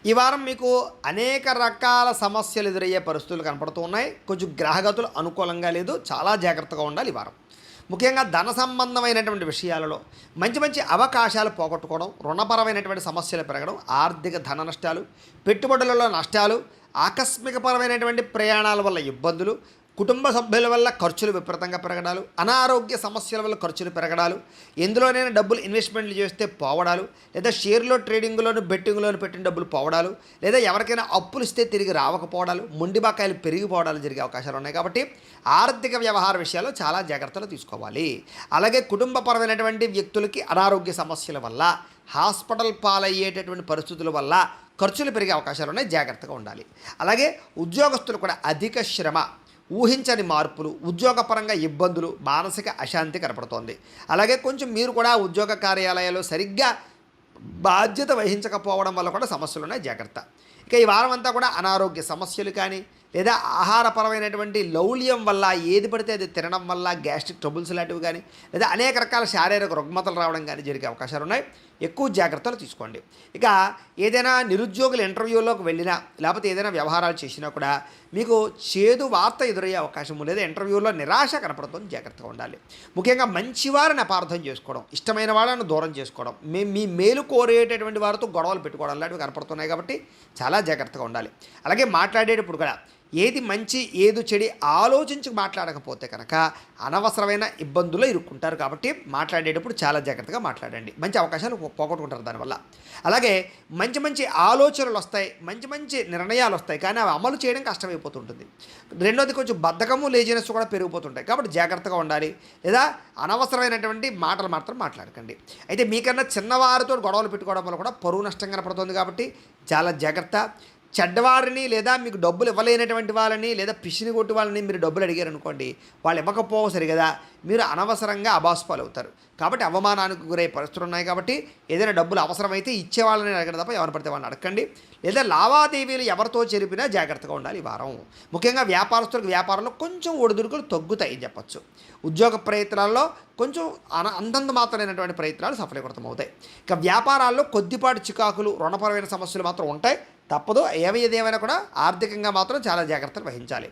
ఈ వారం మీకు అనేక రకాల సమస్యలు ఎదురయ్యే పరిస్థితులు కనపడుతూ ఉన్నాయి. కొంచెం గ్రహగతులు అనుకూలంగా లేదు. చాలా జాగ్రత్తగా ఉండాలి ఈ వారం. ముఖ్యంగా ధన సంబంధమైనటువంటి విషయాలలో మంచి మంచి అవకాశాలు పోగొట్టుకోవడం, రుణపరమైనటువంటి సమస్యలు పెరగడం, ఆర్థిక ధన నష్టాలు, పెట్టుబడులలో నష్టాలు, ఆకస్మికపరమైనటువంటి ప్రయాణాల వల్ల ఇబ్బందులు, కుటుంబ సభ్యుల వల్ల ఖర్చులు విపరీతంగా పెరగడాలు, అనారోగ్య సమస్యల వల్ల ఖర్చులు పెరగడాలు, ఎందులోనైనా డబ్బులు ఇన్వెస్ట్మెంట్లు చేస్తే పోవడాలు, లేదా షేర్లో ట్రేడింగ్లోను బెట్టింగ్లోను పెట్టిన డబ్బులు పోవడాలు, లేదా ఎవరికైనా అప్పులు ఇస్తే తిరిగి రావకపోవడాలు, మొండి బకాయిలు పెరిగిపోవడాలు జరిగే అవకాశాలు ఉన్నాయి. కాబట్టి ఆర్థిక వ్యవహార విషయాల్లో చాలా జాగ్రత్తలు తీసుకోవాలి. అలాగే కుటుంబపరమైనటువంటి వ్యక్తులకి అనారోగ్య సమస్యల వల్ల, హాస్పిటల్ పాలయ్యేటటువంటి పరిస్థితుల వల్ల ఖర్చులు పెరిగే అవకాశాలు ఉన్నాయి. జాగ్రత్తగా ఉండాలి. అలాగే ఉద్యోగస్తులు కూడా అధిక శ్రమ, ఊహించని మార్పులు, ఉద్యోగపరంగా ఇబ్బందులు, మానసిక అశాంతి కనపడుతోంది. అలాగే కొంచెం మీరు కూడా ఉద్యోగ కార్యాలయాల్లో సరిగ్గా బాధ్యత వహించకపోవడం వల్ల కూడా సమస్యలు ఉన్నాయి. జాగ్రత్త. ఇక ఈ వారం అంతా కూడా అనారోగ్య సమస్యలు కానీ, లేదా ఆహారపరమైనటువంటి లౌల్యం వల్ల, ఏది పడితే అది తినడం వల్ల గ్యాస్ట్రిక్ ట్రబుల్స్ లాంటివి కానీ, లేదా అనేక రకాల శారీరక రుగ్మతలు రావడం కానీ జరిగే అవకాశాలు ఉన్నాయి. ఎక్కువ జాగ్రత్తలు తీసుకోండి. ఇక ఏదైనా నిరుద్యోగుల ఇంటర్వ్యూలోకి వెళ్ళినా, లేకపోతే ఏదైనా వ్యవహారాలు చేసినా కూడా మీకు చేదు వార్త ఎదురయ్యే అవకాశం, లేదా ఇంటర్వ్యూలో నిరాశ కనపడుతుంది. జాగ్రత్తగా ఉండాలి. ముఖ్యంగా మంచివారిని అపార్థం చేసుకోవడం, ఇష్టమైన వాళ్ళని దూరం చేసుకోవడం, మీ మేలు కోరేటటువంటి వారితో గొడవలు పెట్టుకోవడం లాంటివి కనపడుతున్నాయి. కాబట్టి చాలా జాగ్రత్తగా ఉండాలి. అలాగే మాట్లాడేటప్పుడు కూడా ఏది మంచి ఏది చెడి ఆలోచించి మాట్లాడకపోతే కనుక అనవసరమైన ఇబ్బందుల్లో ఇరుక్కుంటారు. కాబట్టి మాట్లాడేటప్పుడు చాలా జాగ్రత్తగా మాట్లాడండి. మంచి అవకాశాలు పోగొట్టుకుంటారు దానివల్ల. అలాగే మంచి మంచి ఆలోచనలు వస్తాయి, మంచి మంచి నిర్ణయాలు వస్తాయి, కానీ అవి అమలు చేయడం కష్టమైపోతుంటుంది. రెండోది కొంచెం బద్ధకము, లేజినెస్ కూడా పెరిగిపోతుంటాయి. కాబట్టి జాగ్రత్తగా ఉండాలి. లేదా అనవసరమైనటువంటి మాటలు మాత్రం మాట్లాడకండి. అయితే మీకన్నా చిన్నవారితో గొడవలు పెట్టుకోవడం వల్ల కూడా పరువు నష్టం కనపడుతుంది. కాబట్టి చాలా జాగ్రత్త. చెడ్డవారిని, లేదా మీకు డబ్బులు ఇవ్వలేనటువంటి వాళ్ళని, లేదా పిసిని కొట్టి వాళ్ళని మీరు డబ్బులు అడిగారు అనుకోండి, వాళ్ళు ఇవ్వకపోవు సరిగదా, మీరు అనవసరంగా అబాస్పాలు అవుతారు. కాబట్టి అవమానానికి గురయ్యే పరిస్థితులు ఉన్నాయి. కాబట్టి ఏదైనా డబ్బులు అవసరమైతే ఇచ్చే వాళ్ళని అడగడం తప్ప ఎవరు పడితే వాళ్ళని అడగండి. లేదా లావాదేవీలు ఎవరితో జరిపినా జాగ్రత్తగా ఉండాలి ఈ వారం. ముఖ్యంగా వ్యాపారస్తులకు వ్యాపారంలో కొంచెం ఒడిదుడుకులు తగ్గుతాయి చెప్పచ్చు. ఉద్యోగ ప్రయత్నాల్లో కొంచెం అంతంత మాత్రమైనటువంటి ప్రయత్నాలు సఫలీకృతం అవుతాయి. ఇక వ్యాపారాల్లో కొద్దిపాటి చికాకులు, రుణపరమైన సమస్యలు మాత్రం ఉంటాయి. తప్పదు. ఏమైనా కూడా ఆర్థికంగా మాత్రం చాలా జాగ్రత్తలు వహించాలి.